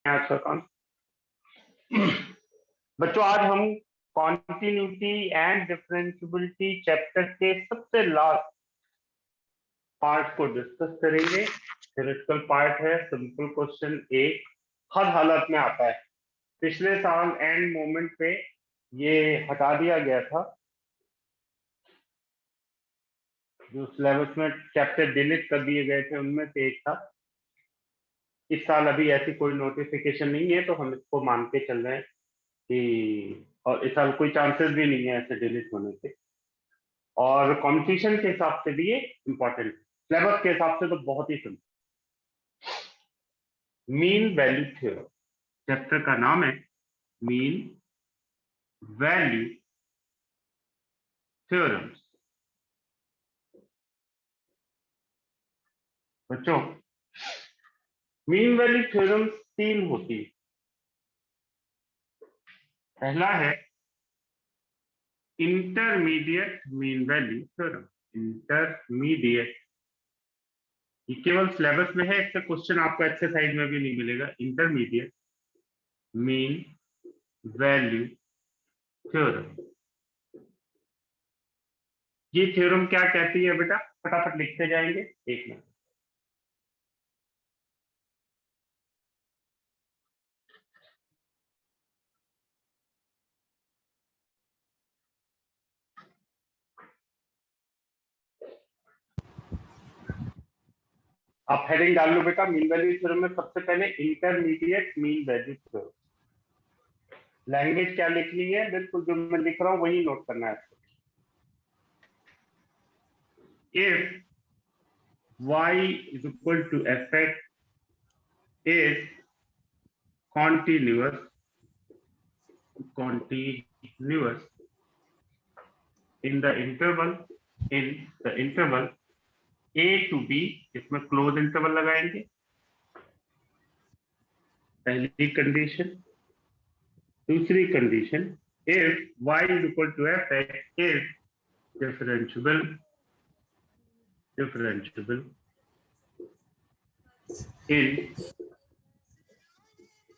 आज का काम। बच्चों आज हम कॉन्टिन्यूटी एंड डिफरेंशियबिलिटी चैप्टर के सबसे लास्ट पार्ट को डिस्कस करेंगे। थ्योरेटिकल पार्ट है, सिंपल क्वेश्चन एक हर हालत में आता है। पिछले साल एंड मोमेंट पे ये हटा दिया गया था, जो सिलेबस में चैप्टर डिलीट कर दिए गए थे उनमें से एक था। इस साल अभी ऐसी कोई नोटिफिकेशन नहीं है, तो हम इसको मान के चल रहे हैं कि, और इस साल कोई चांसेस भी नहीं है ऐसे डिलीट होने के। और कंपटीशन के हिसाब से भी ये इंपॉर्टेंट, सिलेबस के हिसाब से तो बहुत ही simple. Mean value theorem chapter का नाम है, मीन वैल्यू थ्योरम्स। बच्चों मीन वैल्यू थ्योरम्स तीन होती है। पहला है intermediate mean value theorem. Intermediate ये केवल सिलेबस में है, इससे क्वेश्चन आपको एक्सरसाइज में भी नहीं मिलेगा। इंटरमीडिएट मीन वैल्यू थ्योरम, ये थ्योरम क्या कहती है बेटा, फटाफट लिखते जाएंगे एक मिनट। आप हेडिंग डाल लो बेटा, मीन वैल्यू थ्योरम में सबसे पहले intermediate mean value theorem. Language क्या लिखनी है, बिल्कुल जो मैं लिख रहा हूं वही नोट करना है। If y is equal to fx is continuous in the interval a to b, इसमें क्लोज इंटरवल लगाएंगे, पहली कंडीशन। दूसरी condition, if y is equal to fx is differentiable in,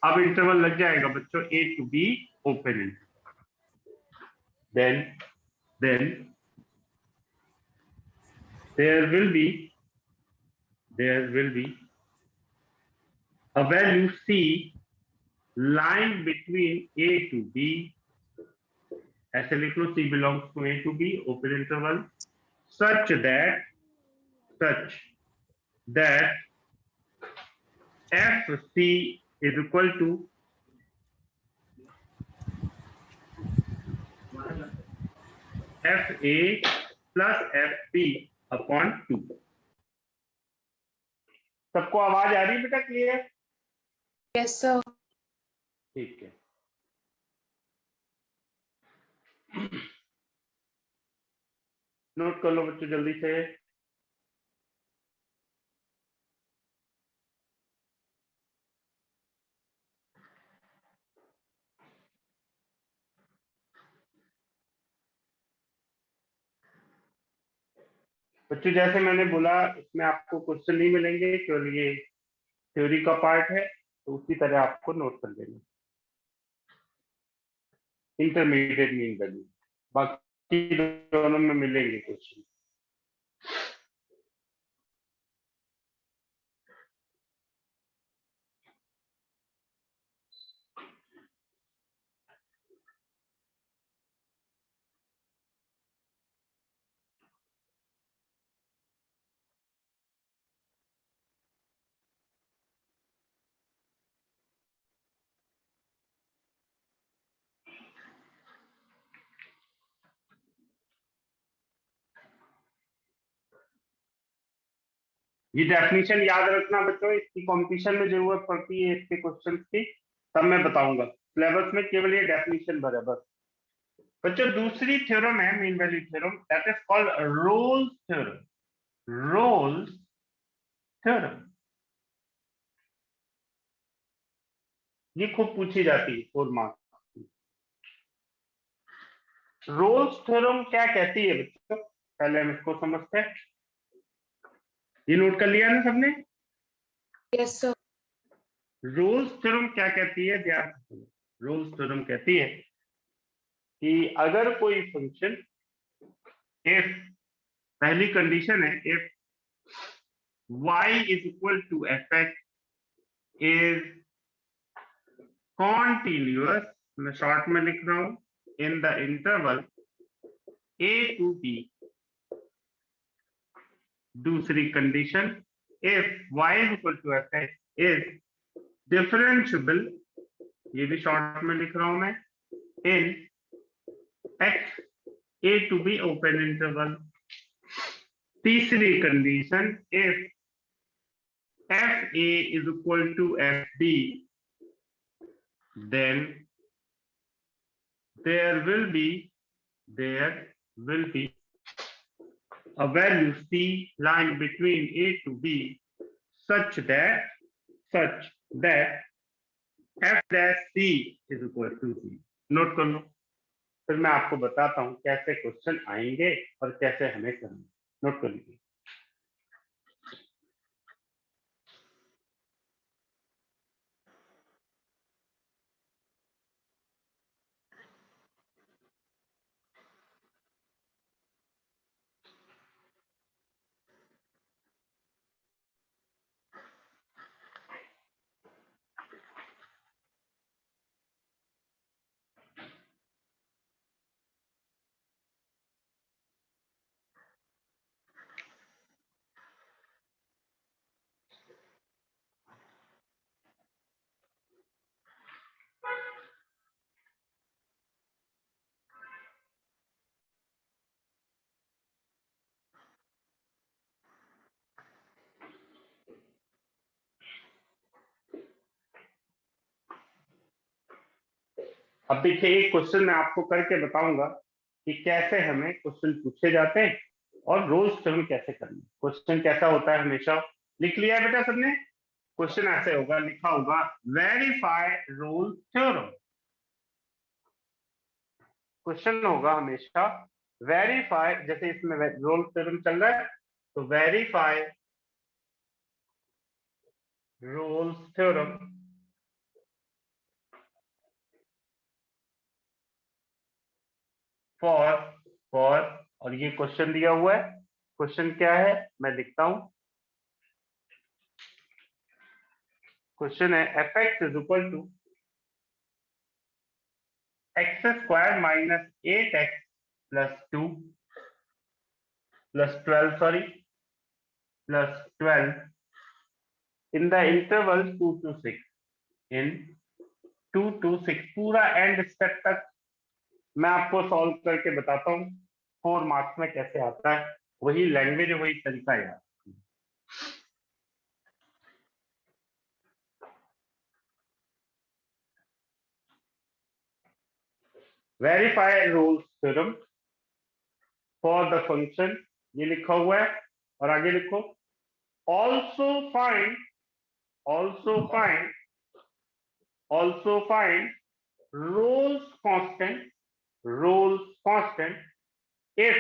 अब इंटरवल लग जाएगा बच्चों a to b open interval, then there will be a value c lying between a to b, ऐसे लिख लो, c belongs to a to b open interval, such that fc is equal to fa plus fb upon 2। सबको आवाज आ रही है बेटा, clear? Yes sir. ठीक है, note कर लो बच्चों जल्दी से। बच्चों जैसे मैंने बोला, इसमें आपको क्वेश्चन नहीं मिलेंगे, केवल ये थ्योरी का पार्ट है, तो उसी तरह आपको नोट कर लेना। इंटरमीडिएट मीन वैल्यू, बाकी दोनों में मिलेंगे क्वेश्चन। ये डेफिनेशन याद रखना बच्चों, इसकी कंपटीशन में जरूरत पड़ती है इसके क्वेश्चन की, तब मैं बताऊंगा। सिलेबस में केवल ये डेफिनेशन भर है बस। बच्चों दूसरी थ्योरम है mean value theorem, that is called Rolle's theorem. Rolle's theorem ये खूब पूछी जाती है 4 मार्क्स। रोल्स थ्योरम क्या कहती है बच्चों, पहले हम इसको समझते हैं। ये नोट कर लिया ना सबने? Yes sir. रोल्स थ्योरम क्या कहती है, ध्यान से सुनो। रोल्स थ्योरम कहती है कि अगर कोई फंक्शन, इफ, पहली कंडीशन है if y is equal to fx is continuous, मैं शॉर्ट में लिख रहा हूं, in the interval a to b। दूसरी condition, if y is equal to fx is differentiable, ये भी शॉर्ट में लिख रहा हूं मैं, in x a to b open interval. तीसरी condition, if fa is equal to fb, then there will be a value c lying between a to b such that f dash c is equal to c। Note कर लो, फिर मैं आपको बताता हूं कैसे question आएंगे और कैसे हमें करना। नोट कर लीजिए। अब देखिए, एक क्वेश्चन मैं आपको करके बताऊंगा कि कैसे हमें क्वेश्चन पूछे जाते हैं और रोल्स थ्योरम कैसे करना। क्वेश्चन कैसा होता है, हमेशा लिख लिया है बेटा सबने? क्वेश्चन ऐसे होगा, लिखा होगा वेरीफाई रोल्स थ्योरम। क्वेश्चन होगा हमेशा वेरीफाई, जैसे इसमें रोल्स थ्योरम चल रहा है तो वेरीफाई रोल्स थ्योरम फॉर और ये क्वेश्चन दिया हुआ है। क्वेश्चन क्या है मैं लिखता हूं। क्वेश्चन है fx is equal to x square minus 8x plus 2 plus 12 sorry plus 12 in the interval 2 to 6, in 2 to 6 पूरा एंड स्टेप तक मैं आपको सॉल्व करके बताता हूँ 4 मार्क्स में कैसे आता है। वही लैंग्वेज, वही तरीका यार। Verify Rolle's theorem for the function, ये लिखा हुआ है और आगे लिखो also find Rolle's constant if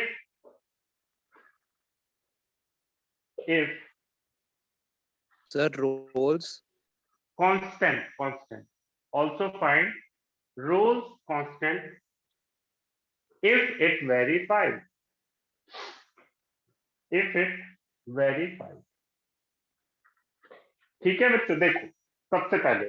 Sir, roles. constant also find roles constant if it verifies ठीक है बच्चों, देखो सबसे पहले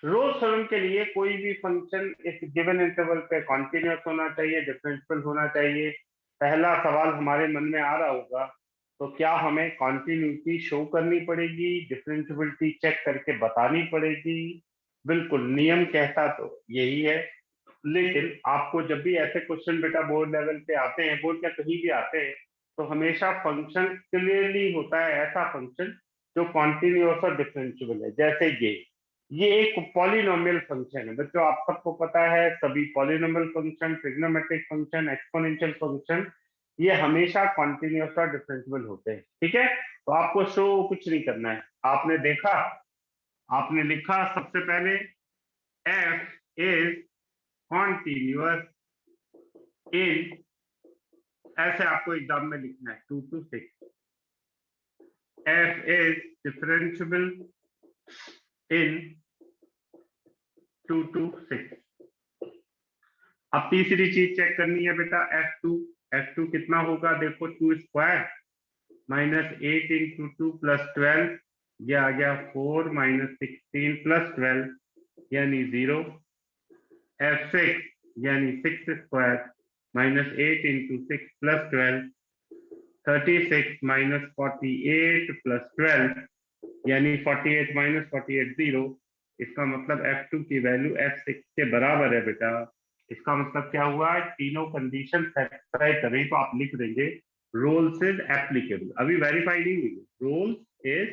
रोल्स थ्योरम के लिए कोई भी फंक्शन इस गिवन इंटरवल पे कॉन्टिन्यूअस होना चाहिए, डिफरेंशियल होना चाहिए। पहला सवाल हमारे मन में आ रहा होगा, तो क्या हमें कॉन्टिन्यूटी शो करनी पड़ेगी, डिफरेंशियबिलिटी चेक करके बतानी पड़ेगी? बिल्कुल, नियम कहता तो यही है। लेकिन आपको जब भी ऐसे क्वेश्चन बेटा बोर्ड लेवल पे आते हैं, बोर्ड या कहीं भी आते हैं, तो हमेशा फंक्शन क्लियरली होता है ऐसा फंक्शन जो कॉन्टिन्यूअस और डिफरेंशिएबल है। जैसे ये एक पॉलिनोमियल फंक्शन है बच्चों, आप सबको पता है, सभी polynomial function, trigonometric function, exponential function, ये हमेशा कॉन्टिन्यूअस और डिफरेंशिएबल होते हैं। ठीक है, तो आपको शो कुछ नहीं करना है। आपने देखा, आपने लिखा सबसे पहले f इज कॉन्टिन्यूअस इन, ऐसे आपको एग्जाम में लिखना है 2 to 6, f is differentiable in 2 to 6। अब तीसरी चीज चेक करनी है बेटा, f2 कितना होगा, देखो 2 स्क्वायर माइनस 8 इंटू 2 प्लस 12, ये आ गया 4 माइनस 16 प्लस 12 यानी 0। f6 यानी 6 square minus 8 into 6 plus 12, 36 minus 48 plus 12 यानी 48 माइनस 48 0। इसका मतलब f2 की वैल्यू f6 के बराबर है बेटा। इसका मतलब क्या हुआ, तीनों कंडीशन सेटिस्फाई कर रही, तो आप लिख देंगे रोल्स इज एप्लीकेबल। अभी वेरीफाई नहीं हुई, रोल्स इज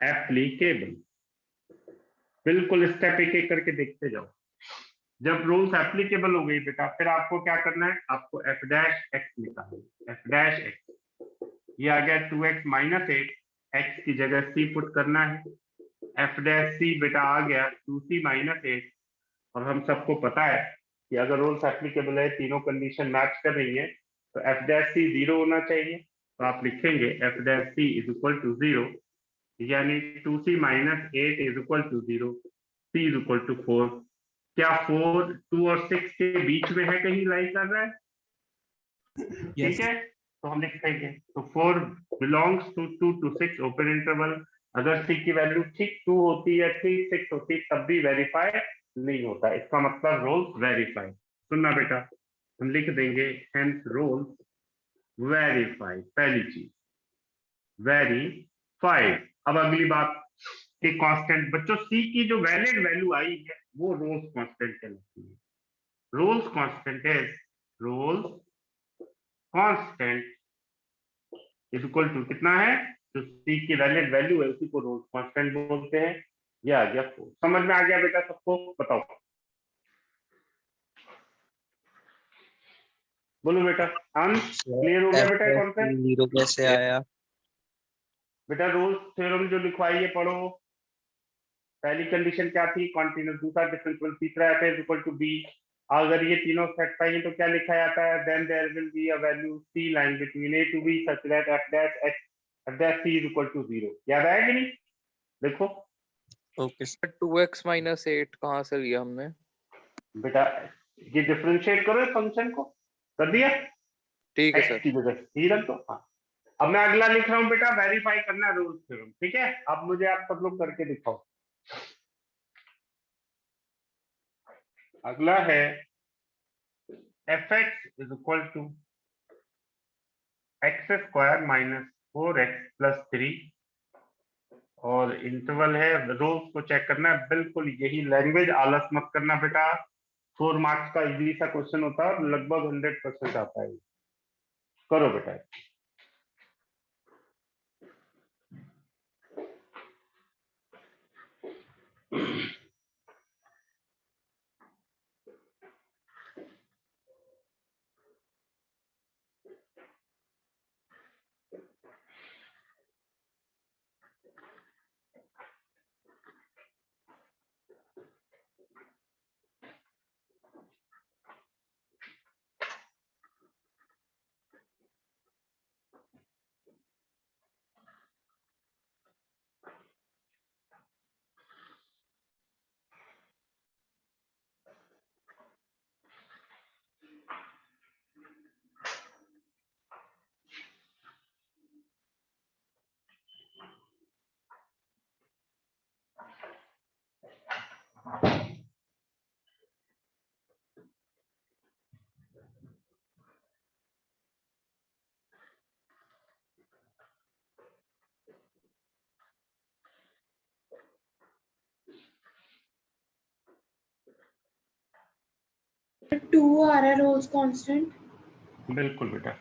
एप्लीकेबल। बिल्कुल स्टेप एक एक करके देखते जाओ। जब रूल्स एप्लीकेबल हो गई बेटा, फिर आपको क्या करना है, आपको f डैश x निकालना, f डैश x, ये आ गया 2x माइनस 8, x की जगह c पुट करना है, f डैश c बेटा आ गया 2c माइनस 8। और हम सबको पता है कि अगर रूल्स एप्लीकेबल है, तीनों कंडीशन मैच कर रही है, तो f डैश c 0 होना चाहिए। तो आप लिखेंगे f dash c is equal to 0, यानी 2c minus 8 is equal to 0, c is equal to 4। क्या 4 2 और 6 के बीच में है, कहीं लाई कर रहा है? ठीक है, तो हम लिख देंगे, तो 4 belongs to 2 to 6 open interval. अगर c की वैल्यू ठीक 2 होती है, ठीक 6 होती है, तब भी वेरीफाई नहीं होता। इसका मतलब रोल्स वेरीफाई। सुनना बेटा, हम लिख देंगे हेंस रोल्स वेरीफाई, पहली चीज वेरीफाइड। अब अगली बात कि कांस्टेंट, बच्चों c की जो वैलिड वैल्यू आई है वो रोल्स कांस्टेंट कहलाती है। Rolle's constant is Rolle's constant is equal to कितना है, जो c की वैलिड वैल्यू है उसी को रोल्स कांस्टेंट बोलते हैं। ये आ गया 4। समझ में आ गया बेटा सबको? बताओ, बोलो बेटा। क्लियर हो गया बेटा कॉन्सेप्ट? 0 कैसे आया? बेटा रोल्स थ्योरम जो लिखवाई है पढ़ो। पहली कंडीशन क्या थी, कॉन्टिन्यूस, दूसरा डिफरेंशियल, तीसरा f is equal to b। अगर ये तीनों सेटिस्फाई है तो क्या लिखा जाता है, then there will be a value c lying between a to b such that f dash x f dash c is equal to 0। याद आया कि नहीं? देखो ओके सर, 2x माइनस 8 कहाँ से लिया हमने? बेटा, ये डिफरेंशिएट करो फंक्शन को, कर दिया, ठीक है x सर। की जगह c रख दो। हाँ, अब मैं अगला लिख रहा हूँ बेटा, वेरीफाई करना रोल्स थ्योरम। ठीक है, अब मुझे आप सब लोग करके दिखाओ। अगला है fx is equal to x square minus 4x plus 3, और इंटरवल है, रोल्स को चेक करना है। बिल्कुल यही लैंग्वेज, आलस मत करना बेटा। 4 मार्क्स का इजी सा क्वेश्चन होता है और लगभग 100% आता है। करो बेटा। टू आ रहा है रोल्स कांस्टेंट। बिल्कुल बेटा,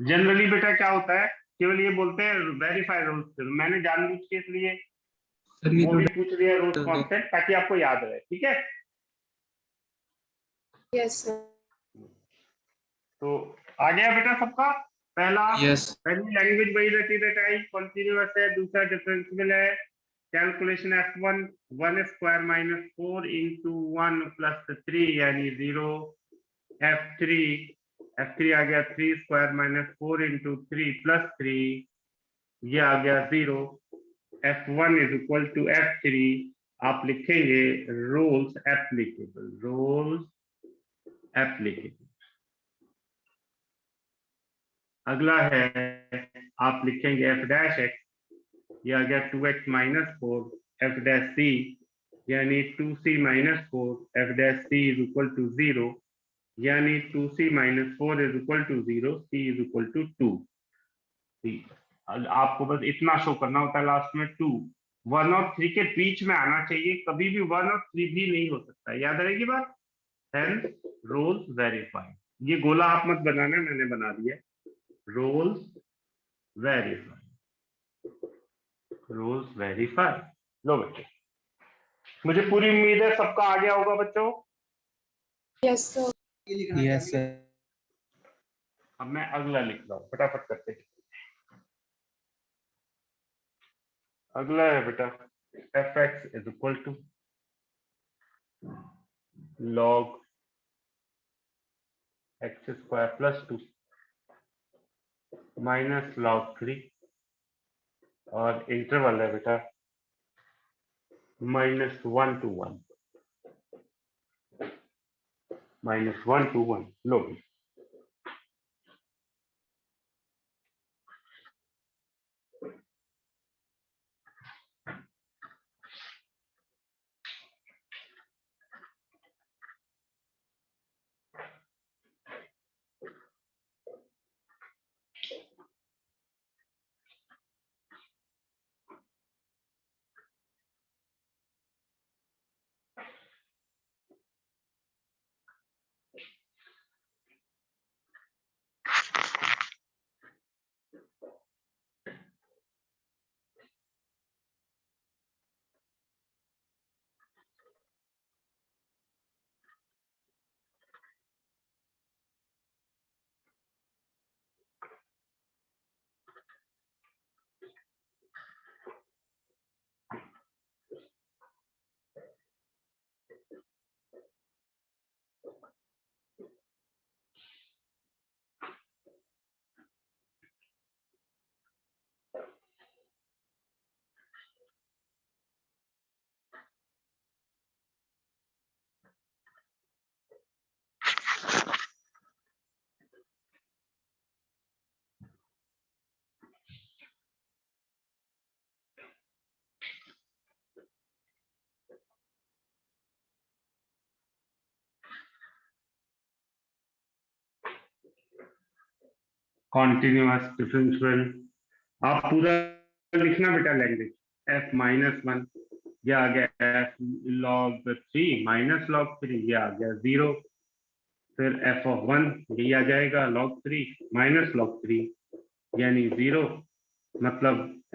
जनरली बेटा क्या होता है, केवल ये बोलते हैं वेरीफाई रोल्स। मैंने जानबूझ के इसलिए वो भी पूछ लिया रोल्स कांस्टेंट, ताकि आपको याद रहे। ठीक है, यस सर। तो आ गया बेटा सबका? पहला, यस। पहली लैंग्वेज वही रहती है, कॉन्टिन्यूअस है। दूसरा डिफरेंशियल है, calculation f1 1 square minus 4 into 1 plus 3 यानी 0। f3 F3 आ गया 3 स्क्वायर माइनस 4 इंटू 3 प्लस 3, ये आ गया 0। F1 is equal to F3, आप लिखेंगे रूल्स एप्लीकेबल, रूल्स एप्लीकेबल। अगला है आप लिखेंगे f डैश x, ये आ गया 2x minus 4 f dash c, यानी 2c minus 4 f dash c is equal to 0, यानी 2c minus 4 is equal to 0, c is equal to 2। आपको बस इतना शो करना होता है लास्ट में 2। 1 और 3 के बीच में आना चाहिए, कभी भी 1 और 3 भी नहीं हो सकता, याद रहेगी बात। हेंस रूल्स वेरीफाई, ये गोला आप मत बनाना, मैंने बना दिया। Rules verify, rules verify. लो बच्चे, मुझे पूरी उम्मीद है सबका आ गया होगा बच्चों। Yes, sir. Yes sir. अब मैं अगला लिख रहा हूं, फटाफट करते हैं। अगला है बेटा f x is equal to log x square plus 2 minus log 3, और इंटरवल है बेटा -1 to 1, -1 to 1। Low continuous differential, आप पूरा लिखना बेटा लैंग्वेज। f -1, ये आ गया f log 3 माइनस log 3, ये आ गया 0। फिर f of 1 ये आ जाएगा log 3 माइनस log 3, यानी 0। मतलब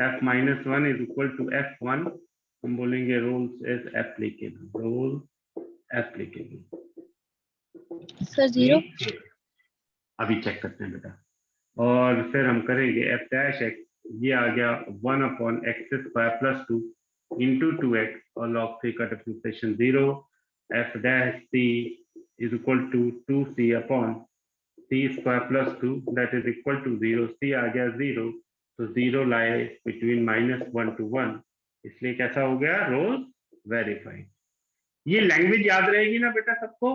f -1 is equal to f1, हम बोलेंगे rules is applicable, rule applicable. Sir 0। अभी चेक करते हैं बेटा, और फिर हम करेंगे f डैश x, ये आ गया 1 upon x square plus 2 into 2x, और log 3 का differentiation 0। f dash c is equal to 2c upon c square plus 2 that is equal to 0, c आ गया 0, तो 0 लाए बिटवीन -1 to 1, इसलिए कैसा हो गया, रोज वेरीफाइड। ये लैंग्वेज याद रहेगी ना बेटा सबको।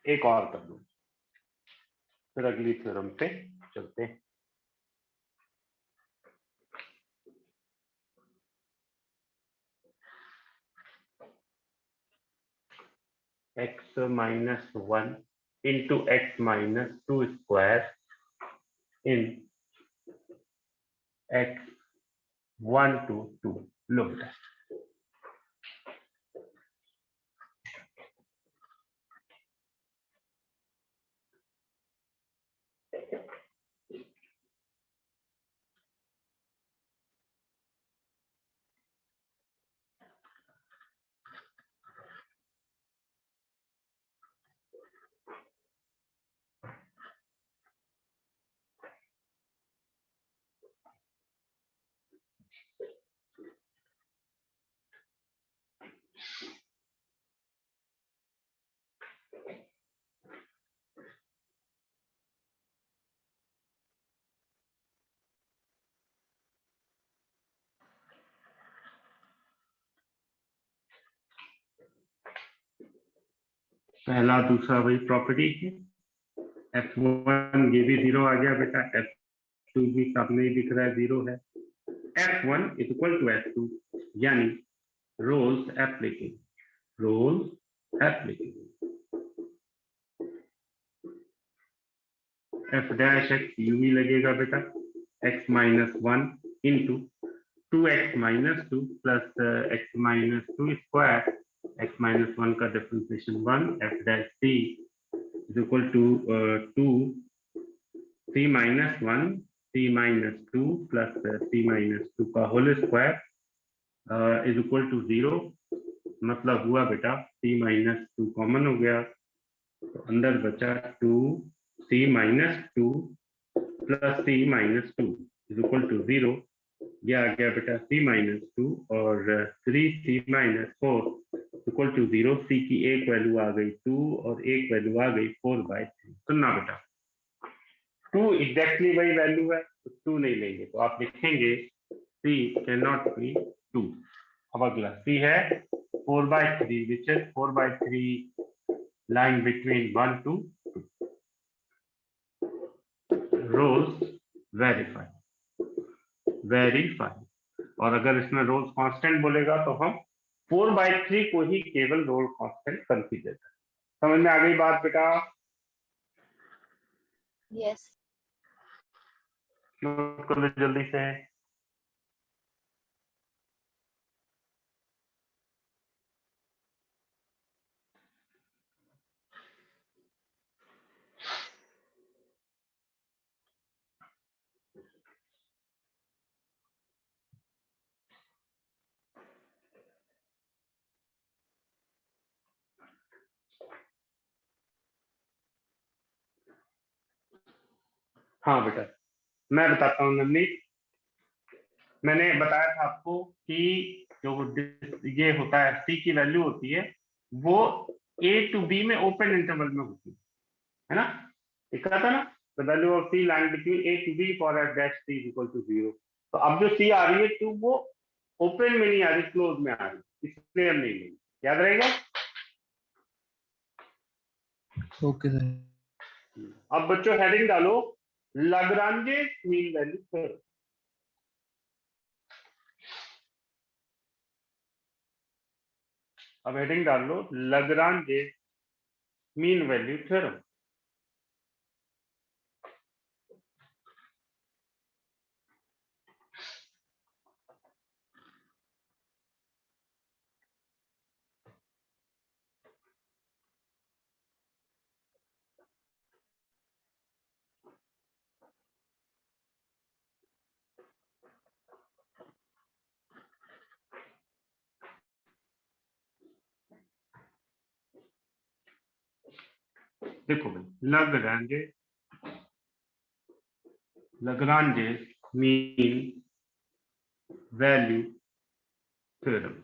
एक और कर दो, फिर अगली थ्योरम पे चलते हैं। x -1 into x -2 square in x 1 to 2। लो बेटा, पहला दूसरा वही प्रॉपर्टी है। F1 ये भी 0 आ गया बेटा, F2 भी सामने ही दिख रहा है 0 है। F1 is equal to F2, यानी Rolle's applicable f dash x यू ही लगेगा बेटा, x minus 1 into 2x minus 2 plus x minus 2 square, x minus 1 का differentiation 1, f dash c is equal to 2 c minus 1 c minus 2 plus c minus 2 का whole square is equal to 0। मतलब हुआ बेटा c minus 2 common हो गया, तो अंदर बचा 2c minus 2 plus c minus 2 is equal to 0। ये आ गया बेटा c माइनस 2 और 3c minus 4 equal to 0। c की एक वैल्यू आ गई 2 और एक वैल्यू आ गई 4/3। सुनना बेटा 2 एग्जैक्टली वही वैल्यू है, तो 2 नहीं लेंगे, तो आप लिखेंगे c कैन नॉट बी 2। अब अगला c है 4/3 which is 4/3 lying between 1 to 2 rows verify। और अगर इसमें रोल्स कांस्टेंट बोलेगा तो हम 4/3 को ही केवल रोल कांस्टेंट कंसीडर करें। समझ में आ गई बात बेटा? Yes. नोट कर लो जल्दी से। हाँ बेटा मैं बताता हूँ नवनीत, मैंने बताया था आपको कि जो ये होता है c की वैल्यू होती है वो a to b में ओपन इंटरवल में होती है ना, लिखा था ना, the value of c lying between a to b for f dash c equal to 0। तो अब जो c आ रही है तो वो ओपन में नहीं आ रही, क्लोज में आ रही, इसलिए हम नहीं लेंगे। याद रहेगा? Okay sir. अब बच्चों हेडिंग डालो लाग्रांजे मीन वैल्यू थ्योरम। अब हेडिंग डाल लो लाग्रांजे मीन वैल्यू थ्योरम। देखो भाई लाग्रांजे मीन वैल्यू थ्योरम।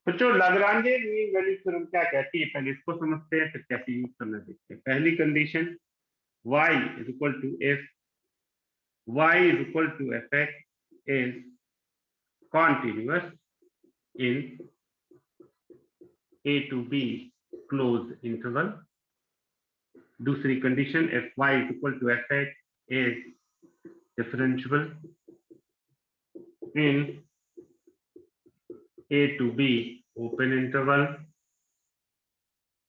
बच्चों लाग्रांजे मीन वैल्यू थ्योरम क्या कहती है, पहले इसको समझते हैं फिर कैसे यूज करना देखते हैं। पहली condition y is equal to f y is equal to fx is continuous in a to b close interval. दूसरी condition fy is equal to fx is differential in a to b open interval,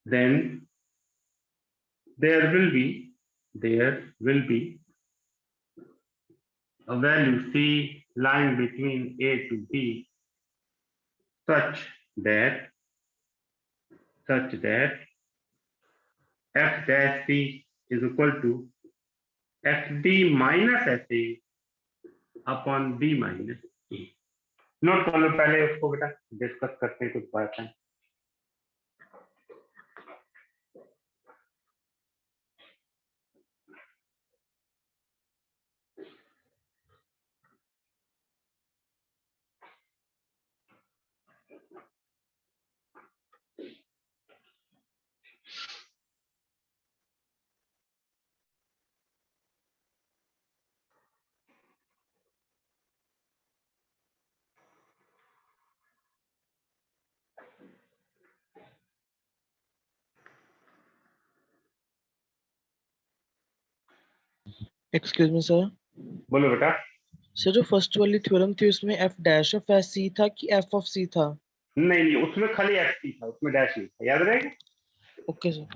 then there will be a value c lying between a to b such that f dash c is equal to fb minus fa upon b minus a। Note कर लो पहले उसको बेटा, discuss करते हैं कुछ बातें। Excuse me sir. बोलो बेटा। सर जो फर्स्ट वाली थ्योरम थी उसमें f dash of s c था कि एफ ऑफ सी था? नहीं नहीं, उसमें खाली एफ सी था, उसमें डैश नहीं था, याद रहेगा। Okay sir.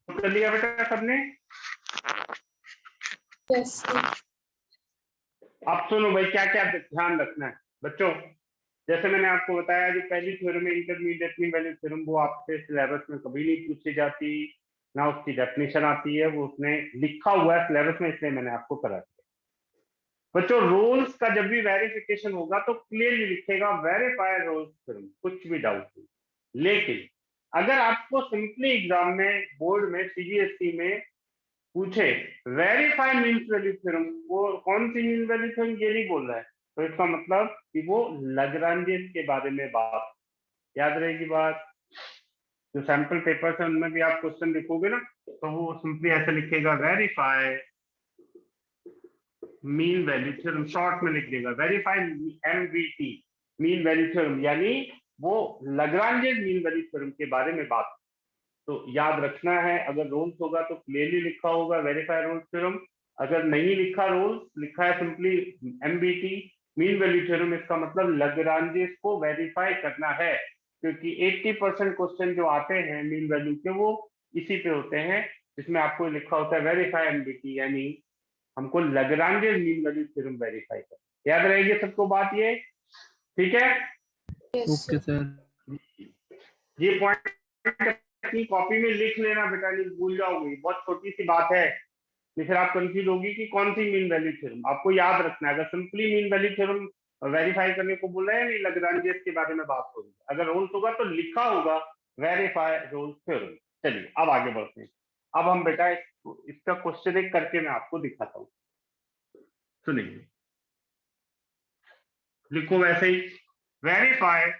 कर लिया बेटा सबने? Yes, sir. अब सुनो भाई, क्या क्या ध्यान रखना है बच्चों। जैसे मैंने आपको बताया, जो पहली थ्योरम है इंटरमीडिएट मीन वैल्यू थ्योरम, वो आपसे सिलेबस में कभी नहीं पूछी जाती, ना उसकी डेफिनेशन आती है, वो उसने लिखा हुआ है सिलेबस में, इसलिए मैंने आपको करा दिया। बच्चों रोल्स का जब भी वेरिफिकेशन होगा तो क्लियरली लिखेगा वेरीफाई रोल्स थ्योरम, कुछ भी डाउट नहीं। लेकिन अगर आपको सिंपली एग्जाम में, बोर्ड में, सीबीएसई में पूछे वेरीफाई मीन वैल्यू थ्योरम, वो कौन सी मीन वैल्यू थ्योरम ये नहीं बोल रहा है, तो इसका मतलब कि वो लैग्रांजेस के बारे में बात, याद रहेगी बात। जो सैंपल पेपर्स है उनमें भी आप क्वेश्चन लिखोगे ना, तो वो सिंपली ऐसे लिखेगा verify mean value theorem, short में लिख देगा वेरीफाई एमवीटी मीन वैल्यू थ्योरम, यानी वो लैग्रांजेस मीन वैल्यू थ्योरम के बारे में बात। तो याद रखना है, अगर रोल्स होगा तो क्लियरली लिखा होगा वेरीफाई रोल्स थ्योरम, अगर नहीं लिखा रोल्स, लिखा है simply MBT mean value theorem, इसका मतलब लैग्रांजेस को वेरीफाई करना है, क्योंकि 80% क्वेश्चन जो आते हैं मीन वैल्यू के वो इसी पे होते हैं, जिसमें आपको लिखा होता है वेरीफाई एमबीटी, यानी हमको Lagrange's mean value theorem verify करना। याद रहेगी सबको बात ये, ठीक है? Yes, okay sir. सर। ये पॉइंट अपनी कॉपी में लिख लेना बेटा, नहीं भूल जाओगे, बहुत छोटी सी बात है, नहीं फिर आप कंफ्यूज होगी कि कौन सी मीन वैल्यू थ्योरम आपको याद रखना है। अगर simply mean value theorem verify करने को बोल रहे हैं, नहीं लैग्रांजेस के बारे में बात होगी, अगर रोल्स होगा तो लिखा होगा वेरीफाई रोल्स थ्योरम। चलिए अब आगे बढ़ते हैं। अब हम बेटा इसका क्वेश्चन एक करके मैं आपको दिखाता हूँ, सुनिए, लिखो वैसे ही वेरीफाई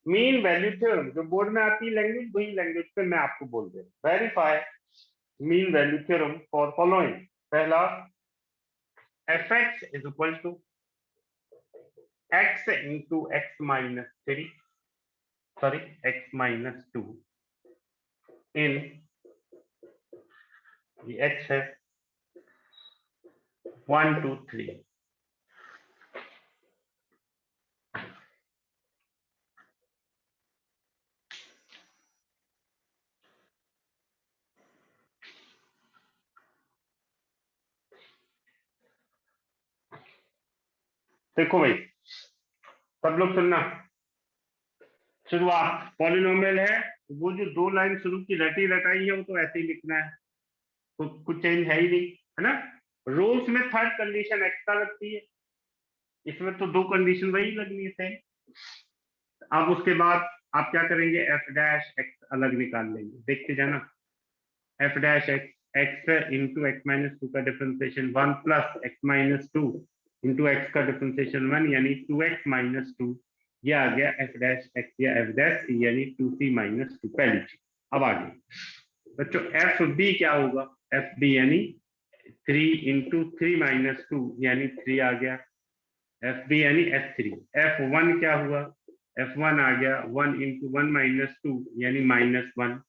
मीन वैल्यू थ्योरम, जो बोर्ड में आती है लैंग्वेज, वही लैंग्वेज पे मैं आपको बोल दे रहा हूँ। Verify mean value theorem for following. पहला, fx is equal to x into x minus 3, sorry x minus 2 in, ये x है 1 2 3। देखो भाई सब लोग सुनना, शुरुआत पॉलिनोमियल है, वो जो दो लाइन शुरू की रटी रटाई है वो तो ऐसे ही लिखना है, तो कुछ चेंज है ही नहीं, है ना। रोल्स में थर्ड कंडीशन एक्स्ट्रा लगती है, इसमें तो दो कंडीशन वही लगनी है। अब उसके बाद आप क्या करेंगे, एफ डैश एक्स अलग निकाल लेंगे, देखते जाना। F dash x, x into x minus two का डिफरेंशिएशन 1 प्लस x minus two into x का डिफरेंशिएशन 1, यानी 2x माइनस 2, ये आ गया एफ डैश एक्स या एफ डैश सी, यानी 2c माइनस 2, पहली चीज। अब आगे बच्चों एफ बी क्या होगा, एफ बी यानी 3 इंटू 3 माइनस 2, यानी 3 आ गया, एफ बी यानी F3। F1 क्या हुआ, F1 आ गया 1 इंटू 1 माइनस 2, यानी -1।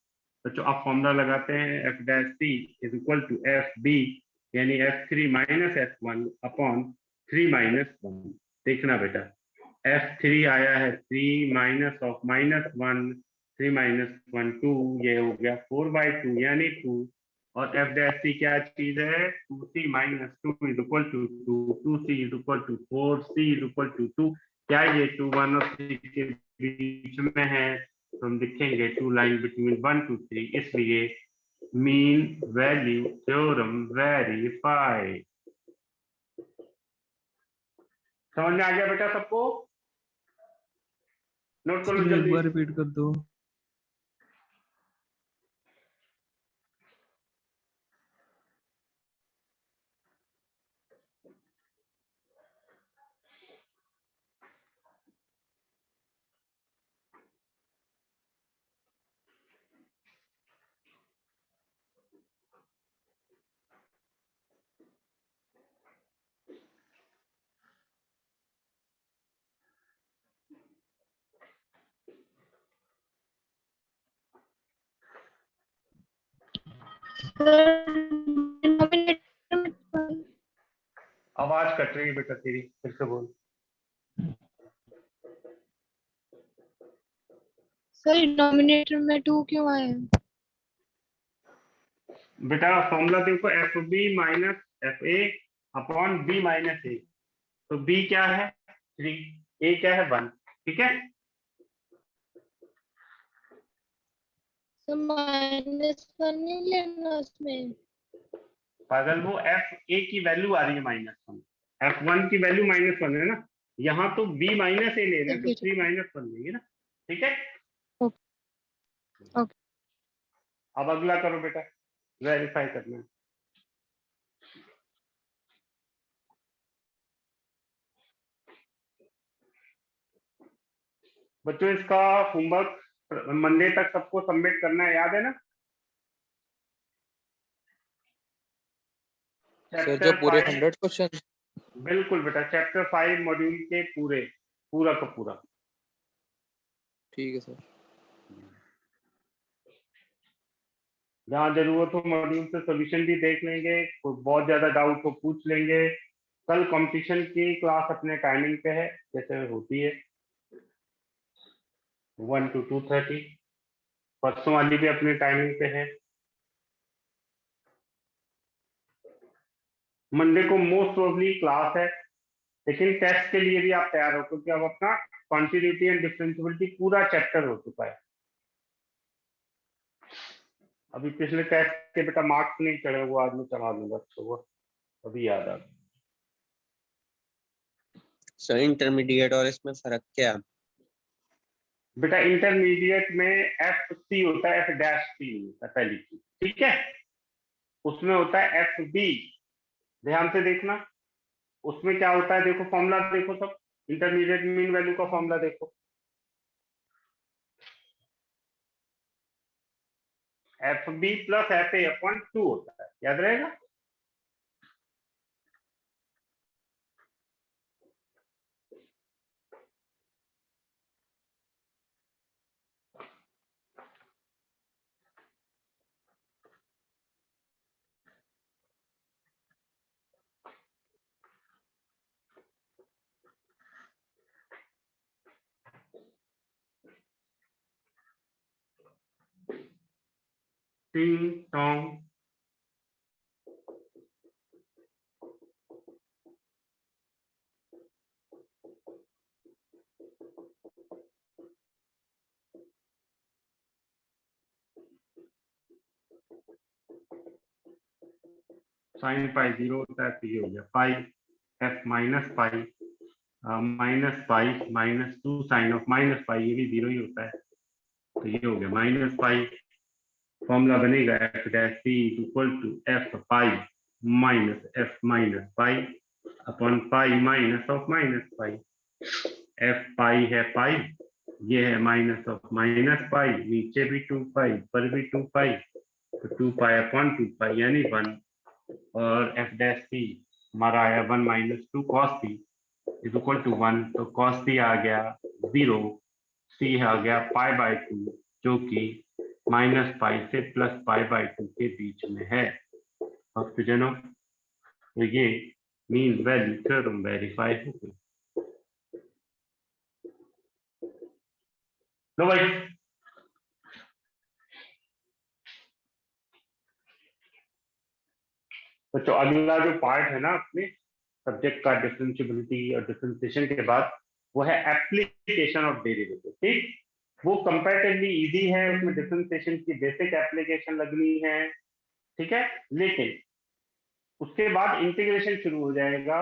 बच्चों आप फॉर्मूला लगाते हैं, f dash c is equal to f b यानी F3 minus F1 upon 3 minus 1। देखना बेटा F3 आया है 3 माइनस ऑफ -1, 3 माइनस 1 2, ये हो गया 4/2 यानी 2, और एफ डैश सी क्या चीज है, 2c minus 2 is equal to 2, 2c is equal to 4, c is equal to 2। क्या ये 2 1 और 3 के बीच में है, तो हम लिखेंगे 2 लाइन बिटवीन 1 2 3, इसलिए मीन वैल्यू थ्योरम वेरीफाई। समझ में आ गया बेटा सबको, नोट कर लो एक जल्दी। बार रिपीट कर दो। डिनोमिनेटर में आवाज कट रही है बेटा तेरी, फिर से बोल। सर डिनोमिनेटर में 2 क्यों आए? बेटा फॉर्मूला देखो, f b minus f a upon b minus a. तो बी क्या है 3, ए क्या है 1, ठीक है। सर -1 नहीं लेना उसमें। पागल, वो एफ ए की वैल्यू आ रही है -1, F1 की वैल्यू -1 है ना, यहाँ तो b माइनस ए ले रहे हैं तो 3 -1 लेंगे ना, ठीक है। ओके। अब अगला करो बेटा, वेरीफाई करना है। बच्चों इसका होमवर्क मंडे तक सबको सबमिट करना है, याद है ना। सर जो पूरे 5 100 क्वेश्चन? बिल्कुल बेटा, चैप्टर 5 मॉड्यूल के पूरा का पूरा। ठीक है सर। जहाँ जरूरत हो मॉड्यूल से सॉल्यूशन भी देख लेंगे, कोई बहुत ज्यादा डाउट हो पूछ लेंगे। कल कंपटीशन की क्लास अपने टाइमिंग पे है जैसे होती है 1 to 2:30। परसों वाली भी अपने टाइमिंग पे है। मंडे को मोस्ट प्रोबेबली क्लास है, लेकिन टेस्ट के लिए भी आप तैयार हो क्योंकि अब अपना कॉन्टिन्यूटी एंड डिफरेंशियबिलिटी पूरा चैप्टर हो चुका है। अभी पिछले टेस्ट के बेटा मार्क्स नहीं चढ़े, वो आज मैं चढ़ा दूंगा अच्छा हुआ, अभी याद आ गया। सर इंटरमीडिएट और इसमें फर्क क्या है? बेटा इंटरमीडिएट में एफ सी होता है, एफ डैश सी होता है पहली चीज, ठीक है। उसमें होता है एफ बी, ध्यान से देखना। उसमें क्या होता है देखो, फॉर्मूला देखो सब, इंटरमीडिएट मीन वैल्यू का फॉर्मूला देखो, f b plus f a upon 2 होता है, याद रहेगा। टिंग टोंग, साइन पाई 0 होता है तो ये हो गया pi, f minus pi -2 sine of -pi, ये भी 0 ही होता है तो ये हो गया -पाई। फॉर्मूला बनेगा f dash c equal to f pi minus f minus pi upon pi minus of -pi. F pi है पाई, ये है माइनस ऑफ -पाई, नीचे भी 2 पाई, ऊपर भी 2 पाई, तो 2 पाई अपॉन 2 पाई यानी 1। और एफ डैश सी हमारा आया 1 - 2 cos c is equal to 1, तो cos सी आ गया 0, सी आ गया π/2 जो कि -पाई से +π/2 के बीच में है। भक्तजनों, तो ये मीन वैल्यू थ्योरम वेरीफाई हो गई। लो भाई, तो अगला जो पार्ट है ना अपने सब्जेक्ट का डिफरेंशियबिलिटी और डिफरेंशिएशन के बाद, वो है एप्लीकेशन ऑफ डेरिवेटिव, ठीक। वो कंपैरेटिवली इजी है, उसमें डिफरेंशिएशन की बेसिक एप्लीकेशन लगनी है, ठीक है। लेकिन उसके बाद इंटीग्रेशन शुरू हो जाएगा,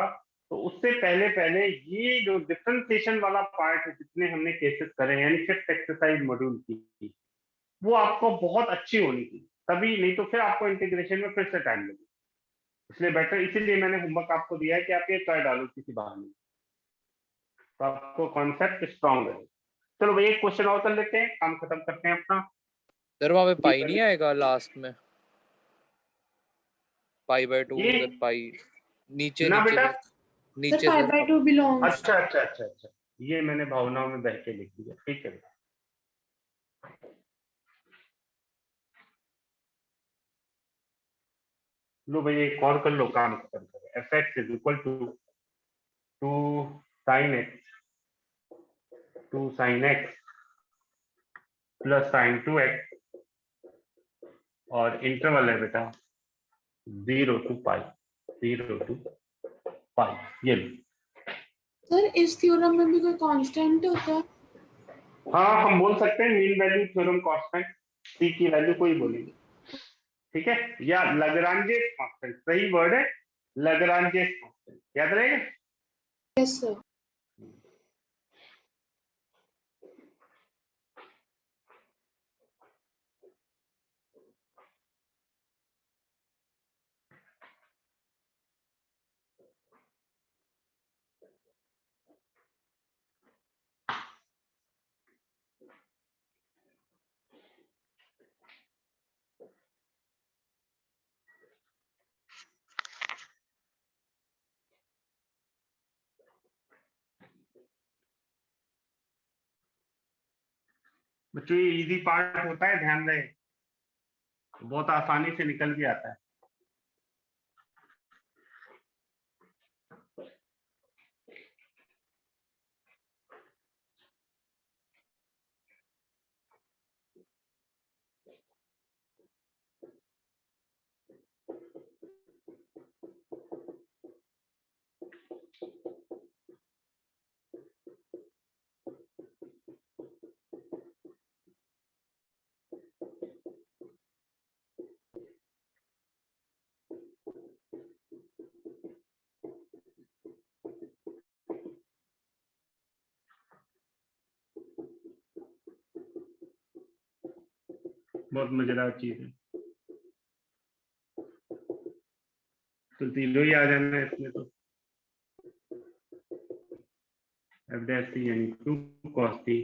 तो उससे पहले पहले ये जो डिफरेंशिएशन वाला पार्ट है, जितने हमने केसेस करे हैं यानी 5th एक्सरसाइज मॉड्यूल की, वो आपको बहुत अच्छी होनी चाहिए, तभी, नहीं तो फिर आपको इंटीग्रेशन में फिर से टाइम लगेगा। इसलिए बेटर, इसीलिए मैंने होमवर्क आपको दिया है कि आप ये कर डालो किसी बहाने, तो आपको कॉन्सेप्ट स्ट्रांग है। चलो भाई एक क्वेश्चन और कर लेते हैं, काम खत्म करते हैं अपना। सर वहाँ पे पाई नहीं आएगा लास्ट में? π/2 ये सर, पाई नीचे ना नीचे बेटा, नीचे Sir, सर। 5/2 belongs. अच्छा, ये मैंने भावनाओं में बह के लिख दिया, ठीक है। लो भाई एक और कर लो, काम खत्म करो। F x is equal to 2 sine x plus sine 2x और इंटरवल है बेटा 0 to पाई, ये लो। सर इस थ्योरम में भी कोई कांस्टेंट होता है? हाँ हम बोल सकते हैं मीन वैल्यू थ्योरम कांस्टेंट, सी की वैल्यू कोई बोलेगी, ठीक है, या लैग्रांजेस कांस्टेंट, सही वर्ड है लैग्रांजेस कांस्टेंट, याद रहेगा। Yes sir. बच्चों ये इजी पार्ट होता है, ध्यान रहे, बहुत आसानी से निकल भी आता है। बहुत मजेदार चीज है, तो तीनों ही आ जाना है इसमें, तो एफ डैश टी यानी 2 cos t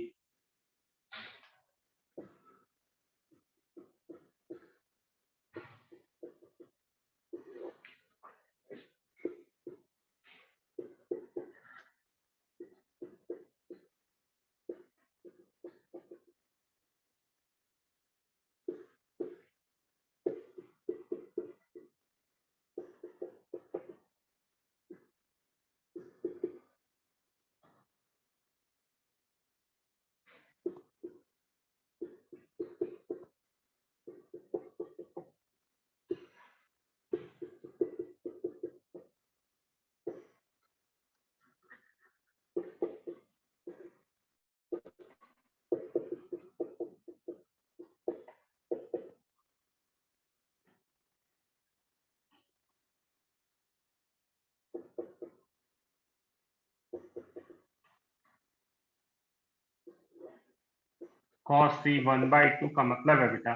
cos c 1/2 का मतलब है बेटा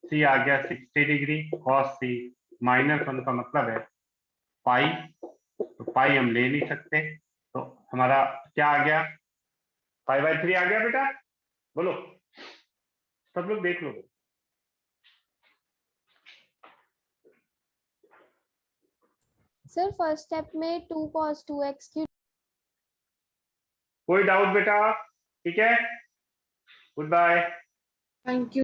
c आ गया 60 डिग्री, cos c -1 का मतलब है पाई, तो पाई हम ले नहीं सकते, तो हमारा क्या आ गया 5/3 आ गया बेटा, बोलो सब लोग देख लो। सर फर्स्ट स्टेप में 2 cos 2x क्यूब। कोई डाउट बेटा, ठीक है, गुड बाय। Thank you.